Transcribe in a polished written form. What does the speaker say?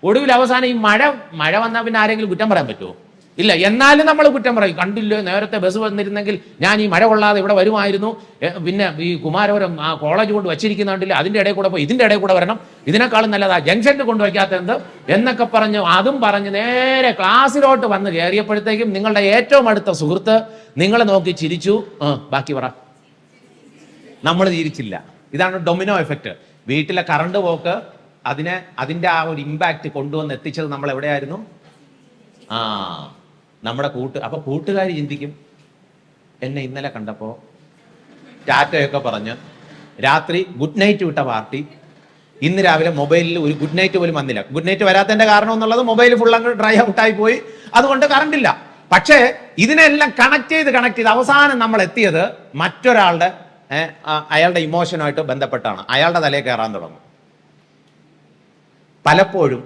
ഒടുവിൽ അവസാനം ഈ മഴ വന്നാൽ പിന്നെ ആരെങ്കിലും കുറ്റം പറയാൻ പറ്റുമോ? ഇല്ല. എന്നാലും നമ്മൾ കുറ്റം പറയും. കണ്ടില്ലോ, നേരത്തെ ബസ് വന്നിരുന്നെങ്കിൽ ഞാൻ ഈ മഴ കൊള്ളാതെ ഇവിടെ വരുമായിരുന്നു. പിന്നെ ഈ കുമാരപുരം ആ കോളേജ് കൊണ്ട് വച്ചിരിക്കുന്നുണ്ടില്ല, അതിൻ്റെ ഇടയിൽ കൂടെ പോയി ഇതിൻ്റെ ഇടയിൽ കൂടെ വരണം, ഇതിനേക്കാളും നല്ലതാ ജംഗ്ഷനിൽ കൊണ്ടുവയ്ക്കാത്തത് എന്നൊക്കെ പറഞ്ഞ് അതും പറഞ്ഞ് നേരെ ക്ലാസ്സിലോട്ട് വന്ന് കയറിയപ്പോഴത്തേക്കും നിങ്ങളുടെ ഏറ്റവും അടുത്ത സുഹൃത്ത് നിങ്ങളെ നോക്കി ചിരിച്ചു. ബാക്കി പറ. നമ്മൾ ചിരിച്ചില്ല. ഇതാണ് ഡൊമിനോ എഫക്റ്റ്. വീട്ടിലെ കറണ്ട് പോക്ക് അതിൻ്റെ ആ ഒരു ഇമ്പാക്റ്റ് കൊണ്ടുവന്ന് എത്തിച്ചത് നമ്മൾ എവിടെയായിരുന്നു? നമ്മുടെ അപ്പൊ കൂട്ടുകാർ ചിന്തിക്കും, എന്നെ ഇന്നലെ കണ്ടപ്പോ ടാറ്റയൊക്കെ പറഞ്ഞ് രാത്രി ഗുഡ് നൈറ്റ് വിട്ട പാർട്ടി ഇന്ന് രാവിലെ മൊബൈലിൽ ഒരു ഗുഡ് നൈറ്റ് പോലും വന്നില്ല. ഗുഡ് നൈറ്റ് വരാത്തതിന്റെ കാരണം എന്നുള്ളത് മൊബൈൽ ഫുൾ അങ്ങ് ഡ്രൈ ഔട്ടായി പോയി, അതുകൊണ്ട് കറണ്ട് ഇല്ല. പക്ഷേ ഇതിനെല്ലാം കണക്ട് ചെയ്ത് അവസാനം നമ്മൾ എത്തിയത് മറ്റൊരാളുടെ അയാളുടെ ഇമോഷനുമായിട്ട് ബന്ധപ്പെട്ടാണ്. അയാളുടെ തലയിൽ കയറാൻ തുടങ്ങും. പലപ്പോഴും